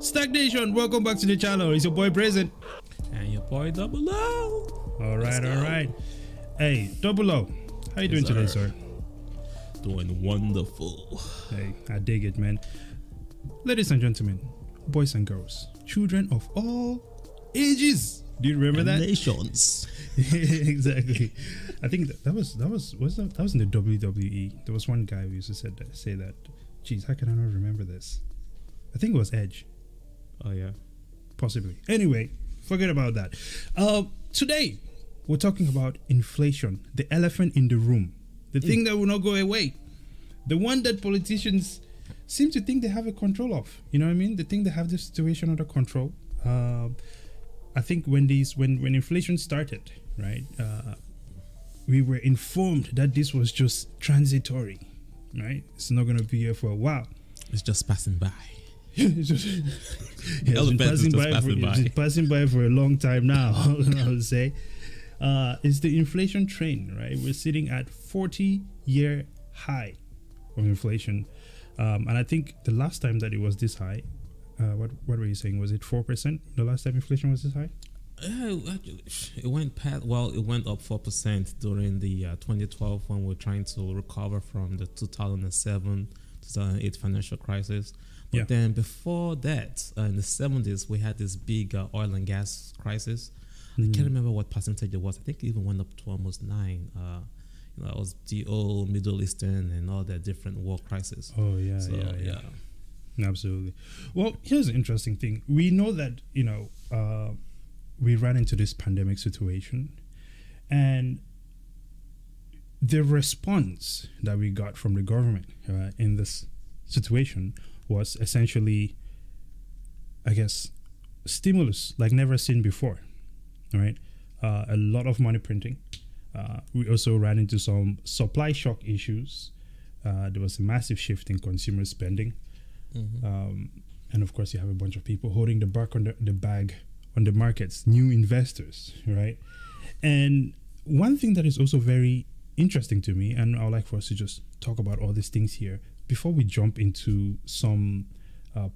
STAKK Nation, welcome back to the channel. It's your boy Present. And your boy Double O. Alright. Hey, Double O, how you doing today, sir? Doing wonderful. Hey, I dig it, man. Ladies and gentlemen, boys and girls, children of all ages. Do you remember that? Nations. Exactly. I think that was in the WWE. There was one guy who used to say that. Jeez, how can I not remember this? I think it was Edge. Oh yeah, possibly. Anyway, forget about that. Today we're talking about inflation, the elephant in the room, the thing that will not go away, the one that politicians seem to think they have a control of. You know what I mean? They think they have the situation under control. I think when inflation started, right? We were informed that this was just transitory, right? It's not going to be here for a while. It's just passing by. It's passing by for a long time now. I would say it's the inflation train, right? We're sitting at 40-year high of inflation, and I think the last time that it was this high, what were you saying? Was it 4%? The last time inflation was this high? It went past. Well, it went up 4% during the 2012 when we're trying to recover from the 2007-2008 financial crisis. But then before that, in the 70s, we had this big oil and gas crisis. I can't remember what percentage it was. I think it even went up to almost 9. It was the old Middle Eastern and all the different war crises. Oh yeah, so, yeah. Absolutely. Well, here's an interesting thing. We know that we ran into this pandemic situation, and the response that we got from the government in this situation was essentially, I guess, stimulus like never seen before. All right, a lot of money printing. We also ran into some supply shock issues. There was a massive shift in consumer spending, and of course, you have a bunch of people holding the bag on the markets, new investors, right? And one thing that is also very interesting to me, and I would like for us to just talk about all these things here before we jump into some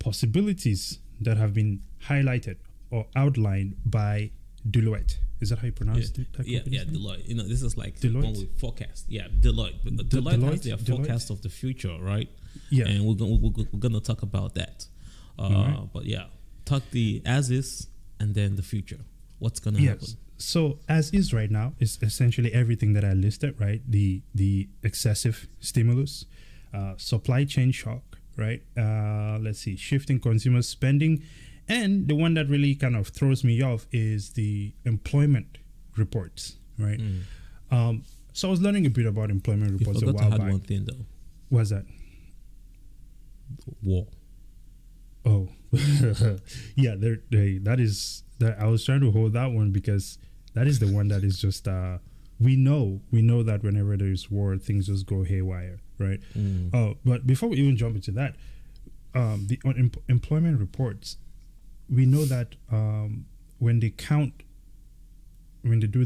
possibilities that have been highlighted or outlined by Deloitte. Is that how you pronounce it? Yeah, Deloitte. This is like Deloitte? one we forecast. Yeah, Deloitte. Deloitte has their forecast of the future, right? Yeah. And we're gonna talk about that. Right. But yeah, talk the as is and then the future. What's gonna happen? So as is right now is essentially everything that I listed, right? The excessive stimulus, supply chain shock, right? Let's see, shifting consumer spending, and the one that really kind of throws me off is the employment reports, right? So I was learning a bit about employment reports a while back. One thing though. What's that? War. Oh, yeah. That is that. I was trying to hold that one because that is the one that is just. We know that whenever there is war, things just go haywire, right? Oh, but before we even jump into that, the employment reports, we know that when they do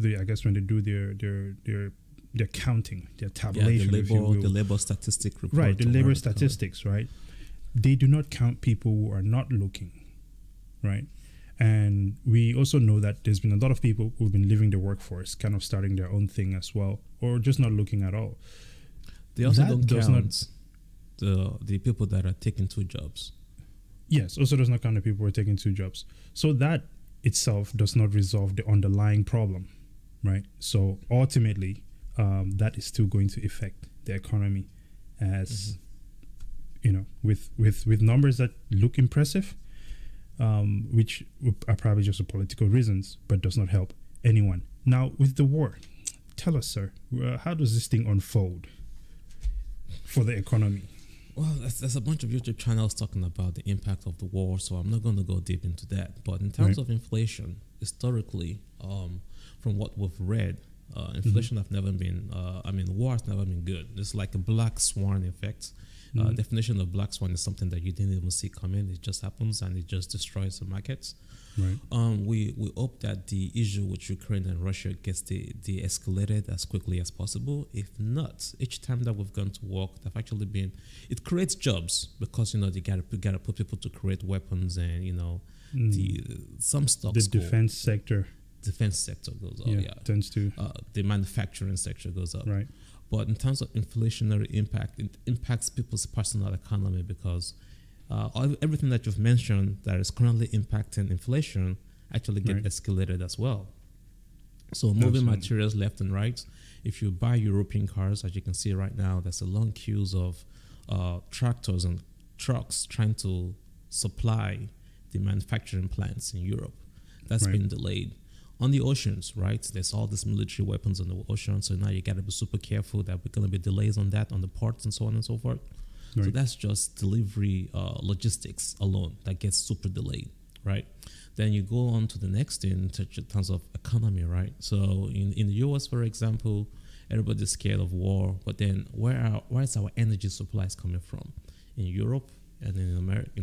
their counting, their tabulation, the labor statistic report, right? The labor statistics, right? They do not count people who are not looking, right? And we also know that there's been a lot of people who've been leaving the workforce, kind of starting their own thing as well, or just not looking at all. They also don't count the people that are taking 2 jobs. Yes, also does not count the people who are taking 2 jobs. So that itself does not resolve the underlying problem, right? So ultimately, that is still going to affect the economy as... with numbers that look impressive, which are probably just for political reasons, but does not help anyone. Now, with the war, tell us, sir, how does this thing unfold for the economy? Well, there's a bunch of YouTube channels talking about the impact of the war, so I'm not going to go deep into that. But in terms of inflation, historically, from what we've read, inflation have never been, war has never been good. It's like a black swan effect. Definition of black swan is something that you didn't even see coming. It just happens and it just destroys the markets. Right. We hope that the issue with Ukraine and Russia gets de-escalated as quickly as possible. If not, each time that we've gone to war, they've actually been, it creates jobs because they gotta put people to create weapons and some stocks. The defense sector goes up. Yeah, tends to. The manufacturing sector goes up. Right. But in terms of inflationary impact, it impacts people's personal economy because everything that you've mentioned that is currently impacting inflation actually get escalated as well. So moving materials left and right. If you buy European cars, as you can see right now, there's a long queues of tractors and trucks trying to supply the manufacturing plants in Europe. That's been delayed. On the oceans, right? There's all these military weapons on the ocean. So now you got to be super careful that we're going to be delays on that, on the ports and so on and so forth. Right. So that's just delivery logistics alone that gets super delayed, right? Then you go on to the next thing in terms of economy, right? So in the US, for example, everybody's scared of war. But then where is our energy supplies coming from? In Europe and in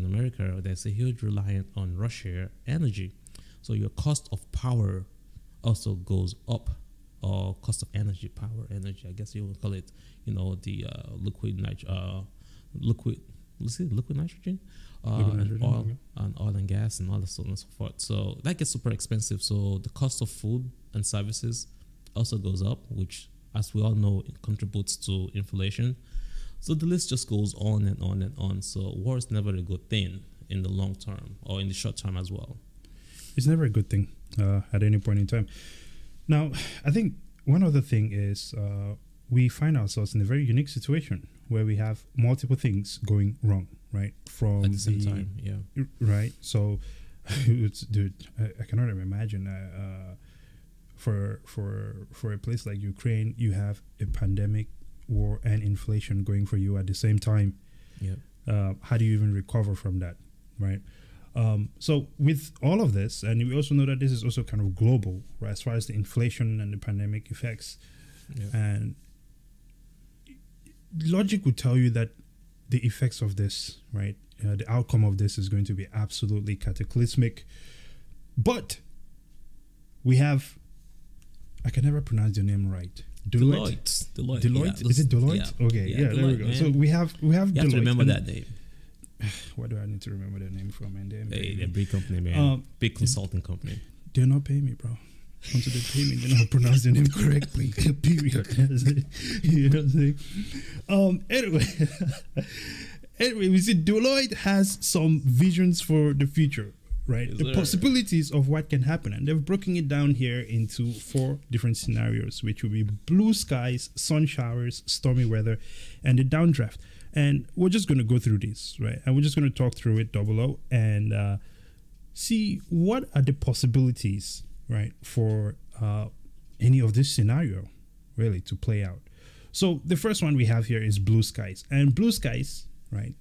America, there's a huge reliance on Russia energy. So your cost of power also goes up, or cost of energy, energy. I guess you would call it, the liquid nitrogen, and oil and gas and all that so on and so forth. So that gets super expensive. So the cost of food and services also goes up, which, as we all know, it contributes to inflation. So the list just goes on and on and on. So war is never a good thing in the long term or in the short term as well. It's never a good thing at any point in time. Now, I think one other thing is we find ourselves in a very unique situation where we have multiple things going wrong, right? From at the same time, yeah. Right. So, dude, I cannot even imagine for a place like Ukraine, you have a pandemic, war, and inflation going for you at the same time. Yeah. How do you even recover from that, right? So with all of this, and we also know that this is also kind of global, right, as far as the inflation and the pandemic effects, and logic would tell you that the effects of this, right, the outcome of this is going to be absolutely cataclysmic. But we have, I can never pronounce your name right. Deloitte. Yeah, is it Deloitte? Yeah. Okay, yeah, there we go. Man. So we have you Deloitte. Have to remember that name. Why do I need to remember their name from, man? They're a big company, man. Big consulting company. They're not paying me, bro. Until they pay me, they're not pronouncing their name correctly. Period. You know what I'm saying? Anyway, we see Deloitte has some visions for the future, right? Yes, the possibilities of what can happen. And they've broken it down here into 4 different scenarios, which will be blue skies, sun showers, stormy weather, and the downdraft. And we're just going to go through this, right? And we're just going to talk through it, O, and see what are the possibilities, right, for any of this scenario, really, to play out. So the first one we have here is blue skies. And blue skies, right,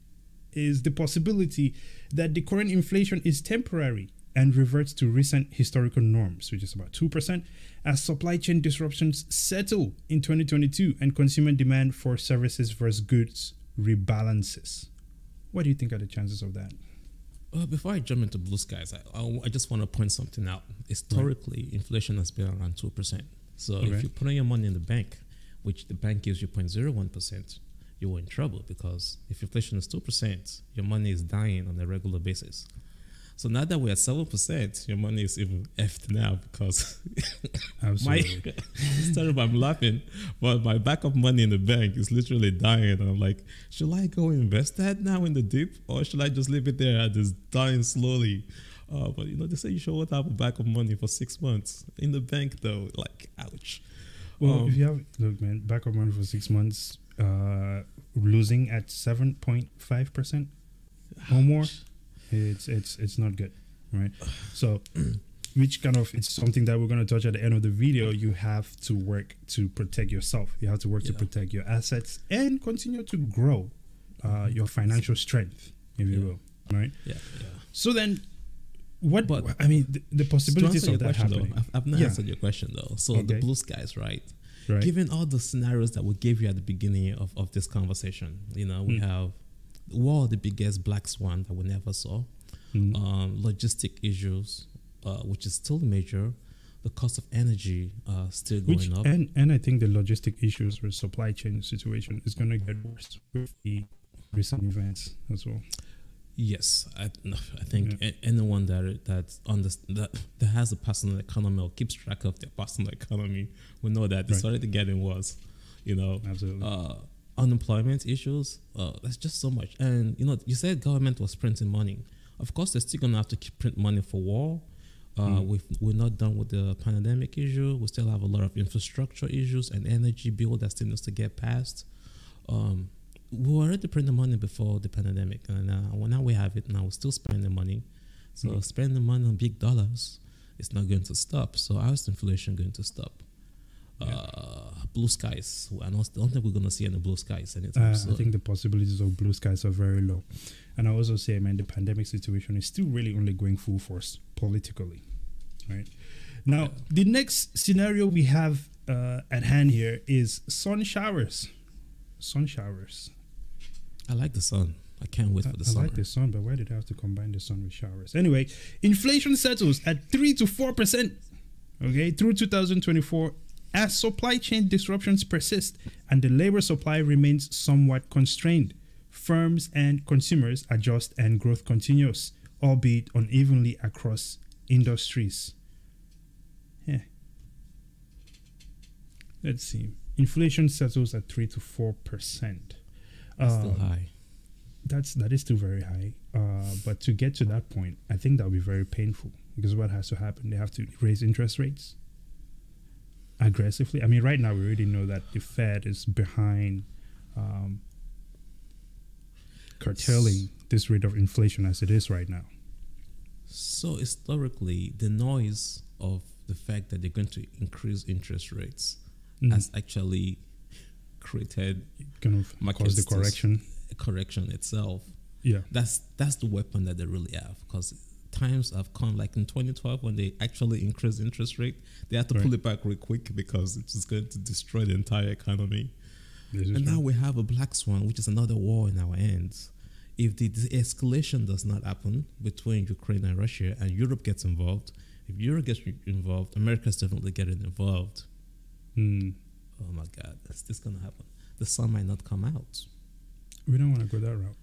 is the possibility that the current inflation is temporary and reverts to recent historical norms, which is about 2%, as supply chain disruptions settle in 2022 and consumer demand for services versus goods rebalances. What do you think are the chances of that? Before I jump into blue skies, I just want to point something out. Historically, inflation has been around 2%. So if you put in your money in the bank, which the bank gives you 0.01%, you're in trouble, because if inflation is 2%, your money is dying on a regular basis. So now that we're at 7%, your money is even effed now, because Absolutely. It's terrible, I'm laughing, but my backup money in the bank is literally dying, and I'm like, should I go invest that now in the dip, or should I just leave it there and just dying slowly? But they say you should have a backup money for 6 months in the bank, though. Like, ouch. Well, if you have, look, man, backup money for 6 months, losing at 7.5% or more, it's not good, right? So, which kind of, it's something that we're going to touch at the end of the video. You have to work to protect yourself. You have to work to protect your assets and continue to grow your financial strength, if you will, right? Yeah. So then, the possibilities of that happening. Though, I've not answered your question, though. So the blue skies, right? Given all the scenarios that we gave you at the beginning of this conversation, we have the biggest black swan that we never saw. Logistic issues, which is still major. The cost of energy still going up. And I think the logistic issues with supply chain situation is going to get worse with the recent events as well. Yes, I think anyone that has a personal economy or keeps track of their personal economy will know that it's already getting worse. Absolutely. Unemployment issues. There's just so much. And you said government was printing money. Of course, they're still gonna have to keep print money for war. We're not done with the pandemic issue. We still have a lot of infrastructure issues and energy bill that still needs to get passed. We were already printing money before the pandemic, and now we have it. Now we're still spending money. So spending money on big dollars is not going to stop. So how is inflation going to stop? Blue skies. I don't think we're going to see any blue skies anytime soon. I think the possibilities of blue skies are very low. And I also say, man, the pandemic situation is still really only going full force politically. Right? Now, the next scenario we have at hand here is sun showers. Sun showers. I like the sun. I can't wait for the sun. I like the sun, but why did I have to combine the sun with showers? Anyway, inflation settles at 3 to 4%, through 2024 as supply chain disruptions persist and the labor supply remains somewhat constrained. Firms and consumers adjust and growth continues, albeit unevenly across industries. Let's see. Inflation settles at 3 to 4%. That's still high. That is still very high. But to get to that point, I think that will be very painful because what has to happen? They have to raise interest rates aggressively. I mean, right now we already know that the Fed is behind curtailing this rate of inflation as it is right now. So historically, the noise of the fact that they're going to increase interest rates has actually created kind of caused the correction itself. Yeah, that's the weapon that they really have, because times have come, like in 2012 when they actually increased interest rate, they had to pull it back real quick because it was going to destroy the entire economy. And now we have a black swan, which is another war in our hands. If the escalation does not happen between Ukraine and Russia and Europe gets involved, if Europe gets involved, America's definitely getting involved. Oh my God, is this going to happen? The sun might not come out. We don't want to go that route.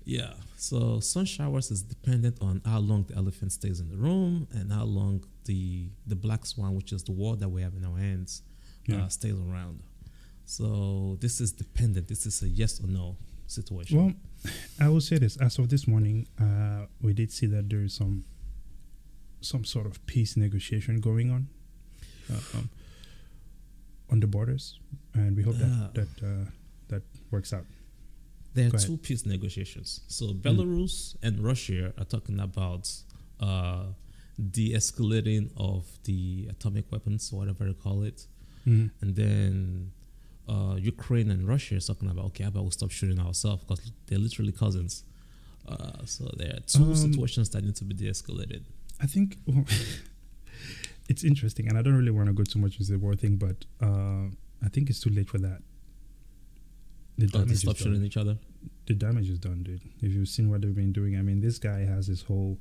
Yeah, so sun showers is dependent on how long the elephant stays in the room and how long the black swan, which is the war that we have in our hands, stays around. So this is dependent. This is a yes or no situation. Well, I will say this. As of this morning, we did see that there is some sort of peace negotiation going on the borders, and we hope that works out. There are two peace negotiations. So Belarus and Russia are talking about de-escalating of the atomic weapons, or whatever you call it. And then Ukraine and Russia is talking about, okay, how about we stop shooting ourselves, because they're literally cousins. So there are two situations that need to be de-escalated. I think it's interesting, and I don't really want to go too much into the war thing, but I think it's too late for that. They stop shooting each other. The damage is done, dude. If you've seen what they've been doing, I mean, this guy has this whole,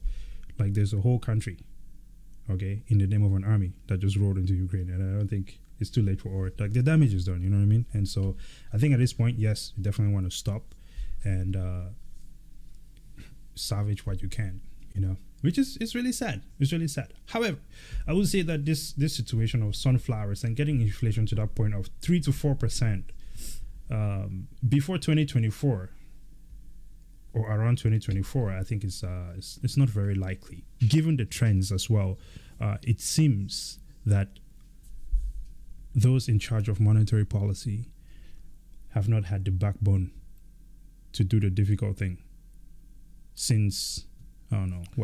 like, there's a whole country, in the name of an army that just rolled into Ukraine, and I don't think it's too late for it. Like, the damage is done, you know what I mean? And so I think at this point, yes, you definitely want to stop and salvage what you can, which is it's really sad. It's really sad. However, I would say that this situation of sunflowers and getting inflation to that point of 3 to 4%. Before 2024 or around 2024, I think it's not very likely. Given the trends as well, it seems that those in charge of monetary policy have not had the backbone to do the difficult thing since,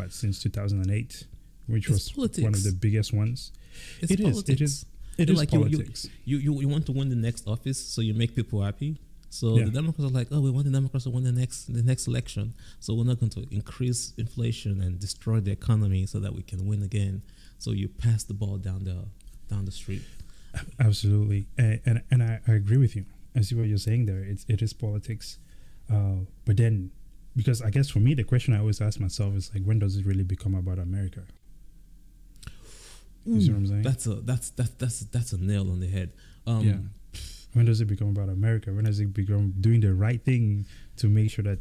since 2008, which was politics. One of the biggest ones. It is like politics. You want to win the next office, so you make people happy. So the Democrats are like, we want the Democrats to win the next election, so we're not going to increase inflation and destroy the economy so that we can win again. So you pass the ball down the street. Absolutely, and I agree with you. I see what you're saying there. It is politics, but then because I guess for me, the question I always ask myself is like, when does it really become about America? You see what I'm saying? That's a nail on the head. Yeah. When does it become about America? When does it become doing the right thing to make sure that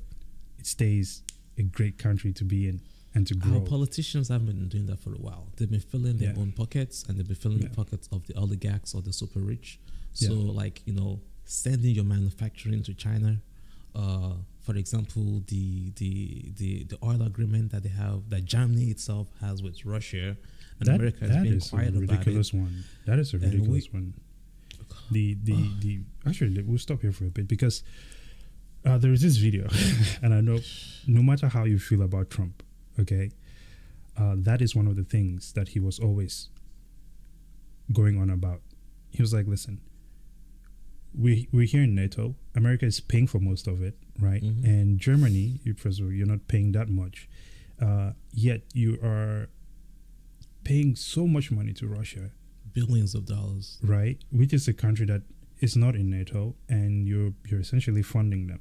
it stays a great country to be in and to grow? Our politicians have been doing that for a while. They've been filling their own pockets, and they've been filling the pockets of the oligarchs or the super rich. So, like, you know, sending your manufacturing to China. For example, the oil agreement that they have, that Germany itself has with Russia, and America has been quiet about it. That is a ridiculous one. Actually, we'll stop here for a bit, because there is this video, and I know no matter how you feel about Trump, okay, that is one of the things that he was always going on about. He was like, listen, we're here in NATO. America is paying for most of it, right? Mm-hmm. And Germany, first of all, you're not paying that much, yet you are paying so much money to Russia. Billions of dollars. Right? Which is a country that is not in NATO, and you're essentially funding them.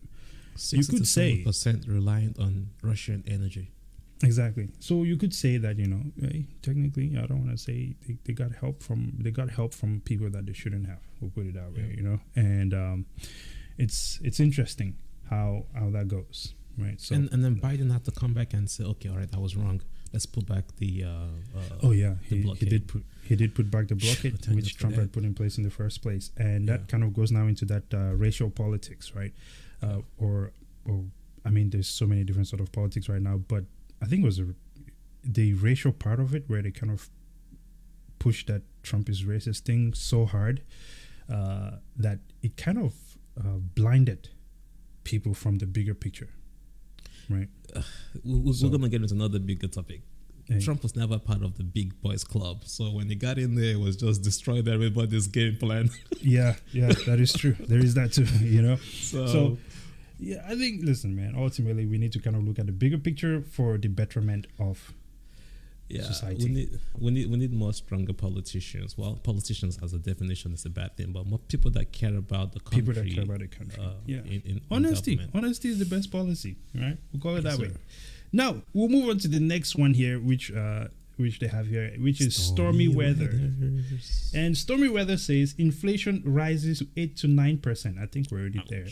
60 you could say 7% reliant on Russian energy. Exactly. So you could say that, you know, hey, technically, I don't want to say they got help from people that they shouldn't have. We'll put it that way, you know. And it's interesting how that goes, right? So and then Biden had to come back and say, okay, all right, I was wrong. Let's put back the he did put back the blockade, which Trump had put in place in the first place, and that kind of goes now into that racial politics, right? Or I mean, there's so many different sort of politics right now, but I think it was the racial part of it where they kind of pushed that Trump is racist thing so hard that it kind of blinded people from the bigger picture, right? We're going to get into another bigger topic. Hey. Trump was never part of the big boys club, so when he got in there, it was just destroyed everybody's game plan. yeah, that is true. There is that too, you know. So yeah, I think, listen, man, ultimately we need to kind of look at the bigger picture for the betterment of society. We need more stronger politicians. Well, politicians as a definition is a bad thing, but more people that care about the country. People that care about the country. In honesty is the best policy, right? We'll call it that way. Now we'll move on to the next one here, which they have here, which is Stormy Weather. And Stormy Weather says inflation rises to 8 to 9%. I think we're already there.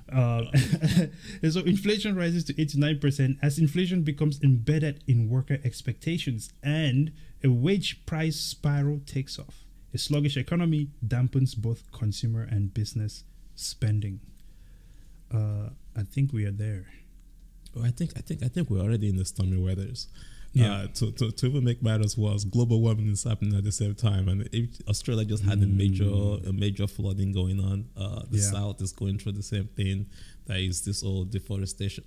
And so inflation rises to 8 to 9% as inflation becomes embedded in worker expectations and a wage price spiral takes off. A sluggish economy dampens both consumer and business spending. I think we are there. I think we're already in the stormy weathers. Yeah. To even make matters worse, global warming is happening at the same time, and Australia just had a major flooding going on. The South is going through the same thing. There is this old deforestation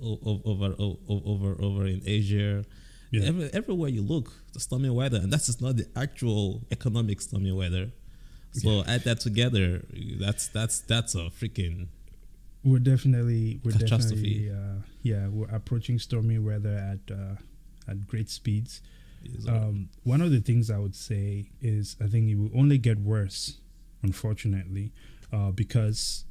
over in Asia. Yeah. Everywhere you look, the stormy weather, and that's just not the actual economic stormy weather. So add that together, that's a freaking. We're definitely we're approaching stormy weather at great speeds. One of the things I would say is I think it will only get worse, unfortunately, because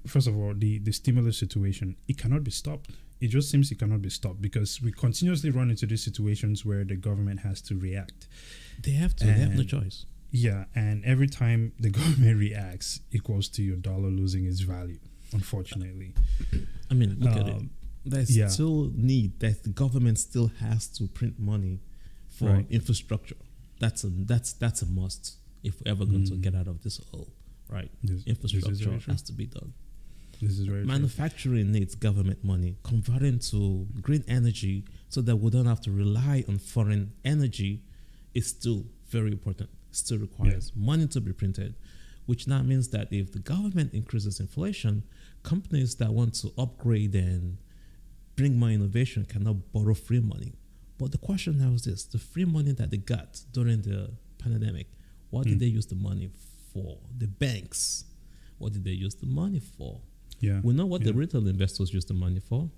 first of all, the stimulus situation, it cannot be stopped. It just seems it cannot be stopped because we continuously run into these situations where the government has to react. They have to. They have no choice. Yeah, and every time the government reacts equals to your dollar losing its value, unfortunately. I mean, look at it. There's still need that the government still has to print money for infrastructure. That's a must if we're ever going to get out of this hole, right? Infrastructure has to be done. This is very Manufacturing needs government money. Converting to green energy so that we don't have to rely on foreign energy is still very important. Still requires money to be printed, which now means that if the government increases inflation, companies that want to upgrade and bring more innovation cannot borrow free money. But the question now is this: the free money that they got during the pandemic, what did they use the money for? The banks, what did they use the money for? Yeah, we know what the retail investors use the money for.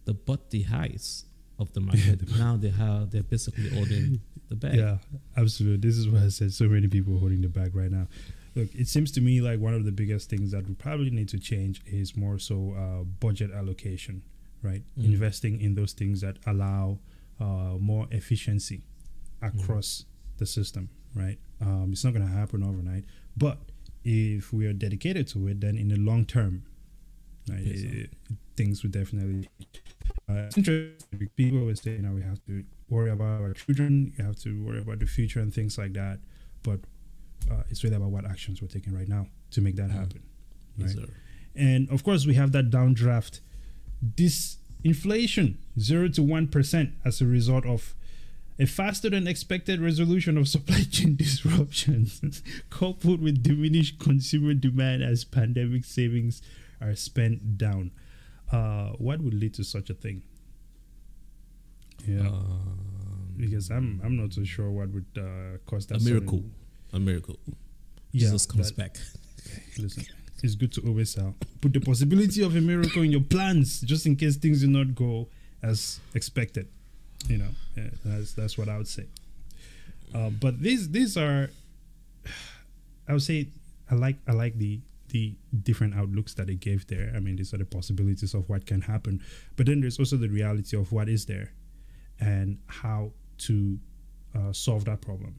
They bought the highs of the market. Now they're basically holding the bag. Yeah, absolutely. This is why I said so many people holding the bag right now. Look, it seems to me like one of the biggest things that we probably need to change is more so budget allocation, right? Investing in those things that allow more efficiency across the system, right? It's not going to happen overnight, but if we are dedicated to it, then in the long term, right, things would definitely. It's interesting. People always say, we have to worry about our children, you have to worry about the future and things like that, but it's really about what actions we're taking right now to make that happen. Right? Yes, and of course, we have that downdraft, this inflation 0 to 1% as a result of a faster than expected resolution of supply chain disruptions, coupled with diminished consumer demand as pandemic savings are spent down. What would lead to such a thing? Yeah, because I'm not so sure what would cause that. A miracle. Jesus comes back. Listen, it's good to always put the possibility of a miracle in your plans, just in case things do not go as expected. That's what I would say. But these are, I would say, I like the different outlooks that they gave there. I mean, these are the possibilities of what can happen, but then there's also the reality of what is there and how to solve that problem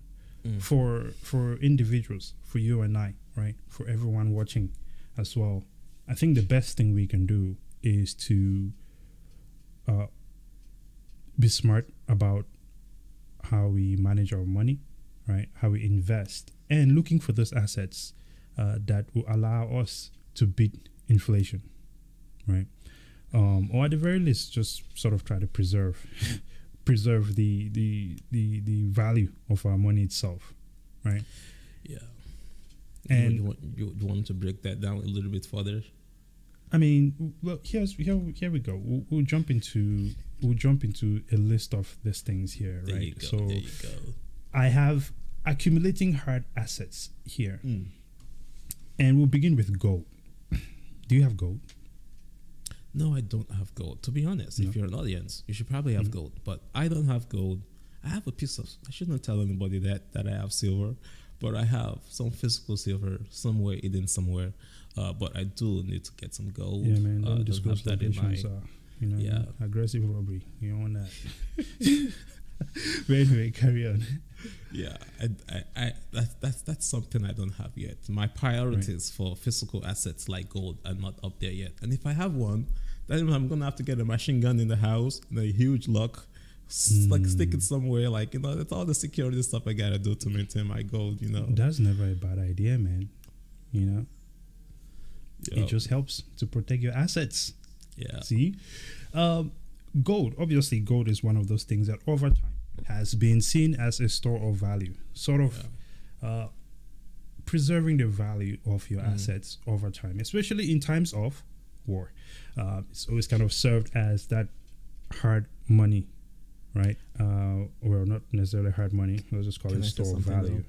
for individuals, for you and I, right? For everyone watching as well. I think the best thing we can do is to be smart about how we manage our money, right? How we invest, and looking for those assets that will allow us to beat inflation, right? Or at the very least, just sort of try to preserve the value of our money itself, right? Yeah. And you want to break that down a little bit further? I mean, well, here we go. We'll jump into a list of these things here, right? There you go. I have accumulating hard assets here, and we'll begin with gold. Do you have gold? No, I don't have gold. To be honest, if you're an audience, you should probably have gold. But I don't have gold. I have a piece of. I shouldn't tell anybody that I have silver, but I have some physical silver somewhere hidden somewhere. But I do need to get some gold. Yeah, man. Don't disclose locations. Aggressive robbery. You don't want that. But anyway, carry on. Yeah, that's something I don't have yet. My priorities for physical assets like gold are not up there yet. And if I have one, then I'm gonna have to get a machine gun in the house and a huge lock, like stick it somewhere. Like that's all the security stuff I gotta do to maintain my gold. That's never a bad idea, man. It just helps to protect your assets. Yeah. See, gold. Obviously, gold is one of those things that over time has been seen as a store of value, sort of preserving the value of your assets over time, especially in times of war. It's always kind of served as that hard money, right? Well, not necessarily hard money. Let's just call it store of value.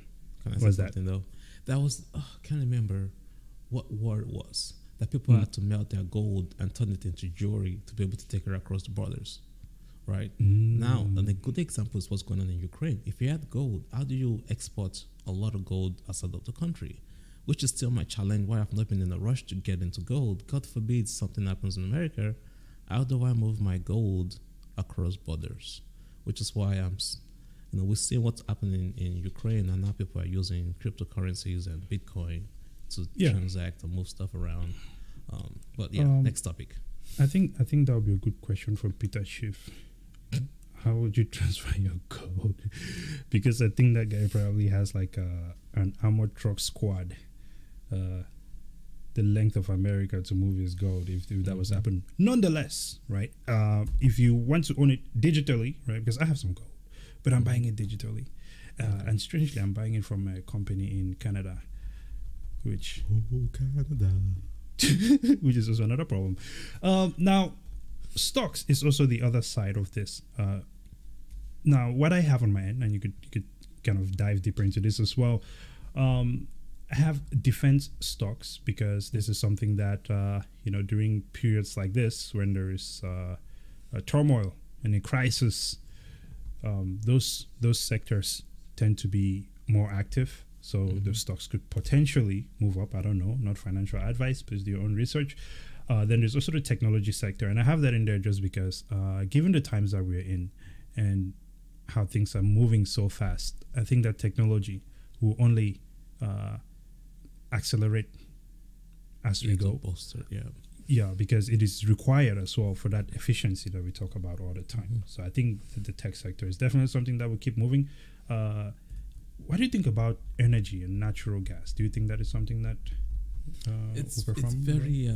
What's that? Though? That was, I can't remember what war it was. That people had to melt their gold and turn it into jewelry to be able to take it across the borders. Right now, and a good example is what's going on in Ukraine. If you had gold, how do you export a lot of gold outside of the country? Which is still my challenge. Why I've not been in a rush to get into gold. God forbid something happens in America. How do I move my gold across borders? Which is why we see what's happening in Ukraine, and now people are using cryptocurrencies and Bitcoin to transact and move stuff around. Next topic. I think that would be a good question for Peter Schiff. How would you transfer your gold? Because I think that guy probably has like an armored truck squad, the length of America to move his gold if that was happening. Nonetheless, right? If you want to own it digitally, right? Because I have some gold, but I'm buying it digitally, and strangely, I'm buying it from a company in Canada, which Canada. which is also another problem. Now, stocks is also the other side of this. Now, what I have on my end, and you could kind of dive deeper into this as well. I have defense stocks because this is something that during periods like this, when there is a turmoil and a crisis, those sectors tend to be more active. So the stocks could potentially move up. I don't know, not financial advice, please do your own research. Then there's also the technology sector, and I have that in there just because, given the times that we're in and how things are moving so fast, I think that technology will only accelerate as we go. Yeah, because it is required as well for that efficiency that we talk about all the time. So I think that the tech sector is definitely something that will keep moving. What do you think about energy and natural gas? Do you think that is something that it's very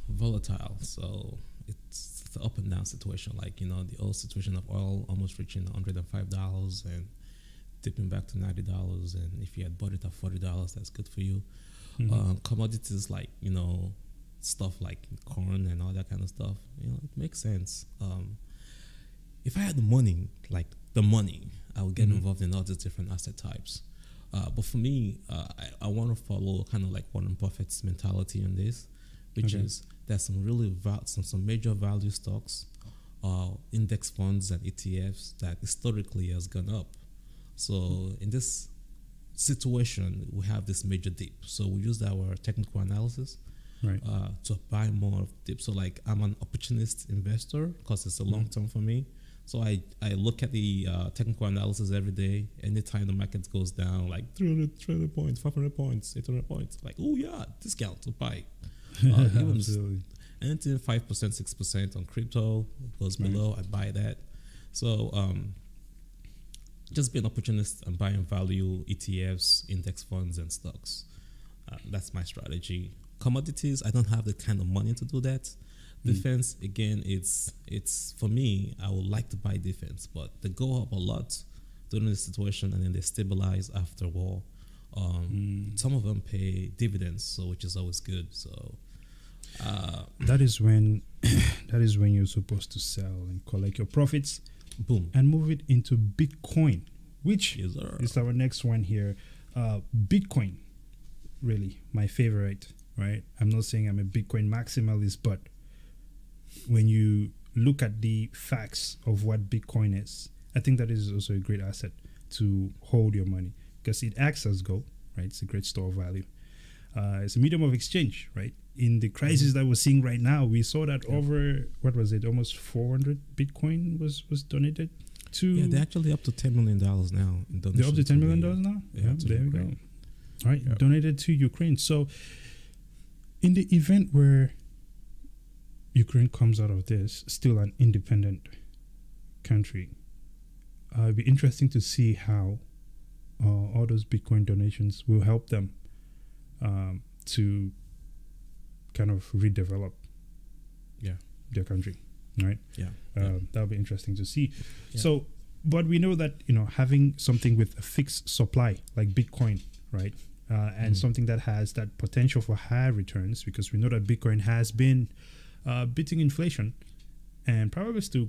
volatile? So it's the up and down situation. Like, the old situation of oil almost reaching $105 and dipping back to $90. And if you had bought it at $40, that's good for you. Commodities like, stuff like corn and all that kind of stuff, it makes sense. If I had the money, I would get involved in all these different asset types. But for me, I want to follow kind of like Warren Buffett's mentality on this, which is there's some really some major value stocks, index funds and ETFs that historically has gone up. So in this situation, we have this major dip. So we use our technical analysis to buy more of dip. So like I'm an opportunist investor because it's a long term for me. So I look at the technical analysis every day. Anytime the market goes down, like 300 points, 500 points, 800 points, like, oh yeah, discount to buy. Absolutely. Anything 5%, 6% on crypto goes below, I buy that. So just being opportunist and buying value ETFs, index funds, and stocks. That's my strategy. Commodities, I don't have the kind of money to do that. Defense, again, it's for me, I would like to buy defense, but they go up a lot during the situation and then they stabilize after war. Some of them pay dividends, so which is always good. So that is when you're supposed to sell and collect your profits, boom, and move it into Bitcoin, which is our next one here. Bitcoin, really my favorite, right? I'm not saying I'm a Bitcoin maximalist, but when you look at the facts of what Bitcoin is, I think that is also a great asset to hold your money because it acts as gold, right? It's a great store of value. It's a medium of exchange, right? In the crisis that we're seeing right now, we saw that over, almost 400 Bitcoin was donated to... Yeah, they're actually up to $10 million now. They're up to $10 million now? Yeah, there we go. All right, donated to Ukraine. So in the event where Ukraine comes out of this still an independent country, it'd be interesting to see how all those Bitcoin donations will help them to kind of redevelop their country, right? That'll be interesting to see. So, but we know that having something with a fixed supply like Bitcoin, right, and something that has that potential for high returns, because we know that Bitcoin has been beating inflation, and probably still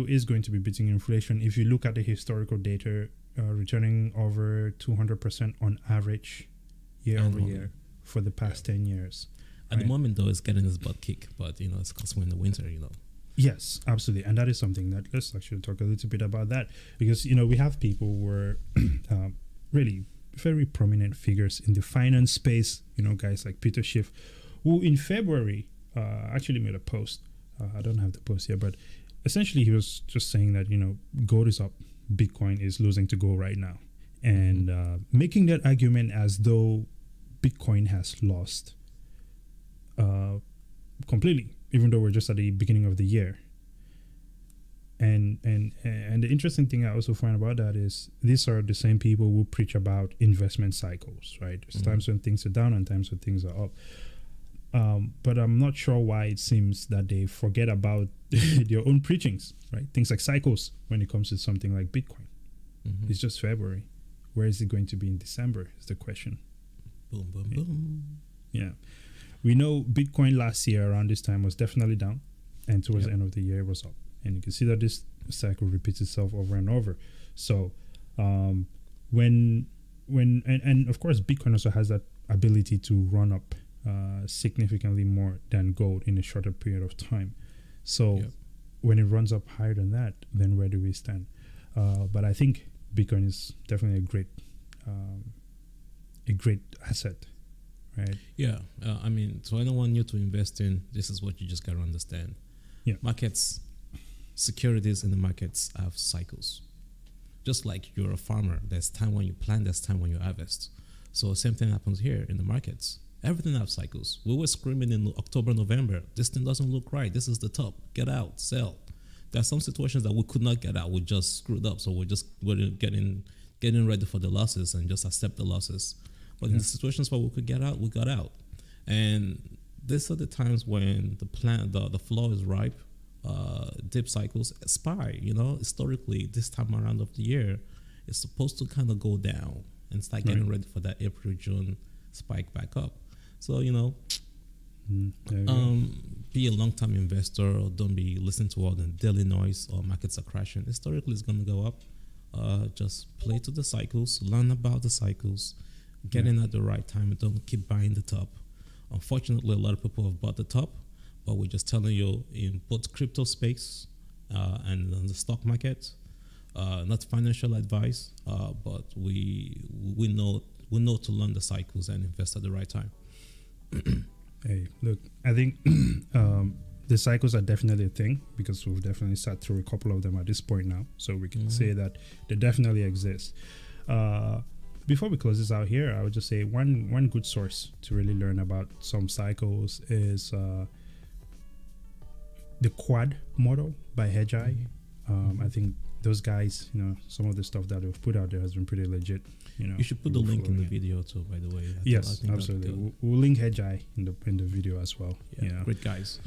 is going to be beating inflation. If you look at the historical data, returning over 200% on average year over year for the past 10 years. At the moment, though, it's getting its butt kicked, but it's because we're in the winter, Yes, absolutely, and that is something that let's actually talk a little bit about that, because we have people who are really very prominent figures in the finance space. Guys like Peter Schiff, who in February actually made a post. I don't have the post here, but essentially he was just saying that gold is up, Bitcoin is losing to gold right now, and making that argument as though Bitcoin has lost completely, even though we're just at the beginning of the year. And the interesting thing I also find about that is these are the same people who preach about investment cycles, right? There's times when things are down and times when things are up. But I'm not sure why it seems that they forget about their own preachings, right? Things like cycles when it comes to something like Bitcoin. It's just February. Where is it going to be in December is the question. Boom, boom, boom. Yeah. We know Bitcoin last year around this time was definitely down, and towards the end of the year it was up. And you can see that this cycle repeats itself over and over. So when of course Bitcoin also has that ability to run up significantly more than gold in a shorter period of time. So when it runs up higher than that, then where do we stand? But I think Bitcoin is definitely a great asset, right? Yeah. I mean, to anyone new to investing, this is what you just got to understand. Yeah. Markets, securities in the markets have cycles. Just like you're a farmer, there's time when you plant, there's time when you harvest. So same thing happens here in the markets. Everything has cycles. We were screaming in October, November, this thing doesn't look right. This is the top. Get out, sell. There are some situations that we could not get out. We just screwed up. So we're getting ready for the losses and just accept the losses. But in the situations where we could get out, we got out. And these are the times when the floor is ripe. Dip cycles expire. Historically, this time around of the year, it's supposed to kind of go down and start getting ready for that April, June spike back up. So, be a long-term investor, or don't be listening to all the daily noise or markets are crashing. Historically, it's going to go up. Just play to the cycles, learn about the cycles, get in at the right time, and don't keep buying the top. Unfortunately, a lot of people have bought the top, but we're just telling you in both crypto space and on the stock market, not financial advice, but we know to learn the cycles and invest at the right time. Hey, look, I think the cycles are definitely a thing, because we've definitely sat through a couple of them at this point now. So we can say that they definitely exist. Before we close this out here, I would just say one good source to really learn about some cycles is the Quad model by Hedgeye. I think those guys, some of the stuff that they've put out there has been pretty legit. You should put the link in the video too, by the way. Yes, absolutely. We'll link Hedgeye in the video as well. Yeah, great guys.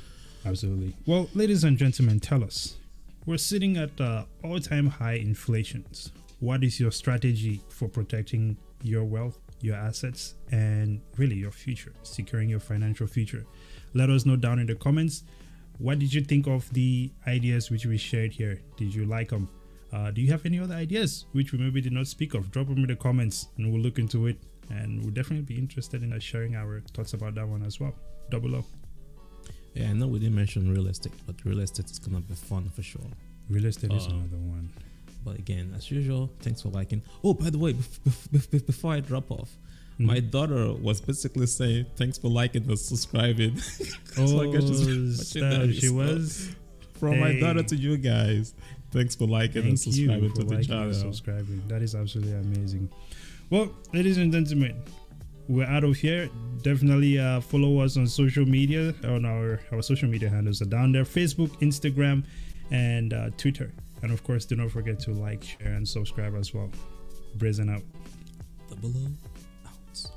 Absolutely. Well, ladies and gentlemen, tell us. We're sitting at all-time high inflations. What is your strategy for protecting your wealth, your assets, and really your future, securing your financial future? Let us know down in the comments. What did you think of the ideas which we shared here? Did you like them? Do you have any other ideas which we maybe did not speak of? Drop them in the comments and we'll look into it. And we'll definitely be interested in sharing our thoughts about that one as well. Double up. Yeah, I know we didn't mention real estate, but real estate is going to be fun for sure. Real estate is another one. But again, as usual, thanks for liking. Oh, by the way, before I drop off, my daughter was basically saying, thanks for liking and subscribing. She was. From my daughter to you guys. Thanks for liking and subscribing to the channel. Subscribing. That is absolutely amazing. Well, ladies and gentlemen, we're out of here. Definitely follow us on social media. On our social media handles are down there: Facebook, Instagram, and Twitter. And of course, do not forget to like, share, and subscribe as well. Brazen out. Double O out.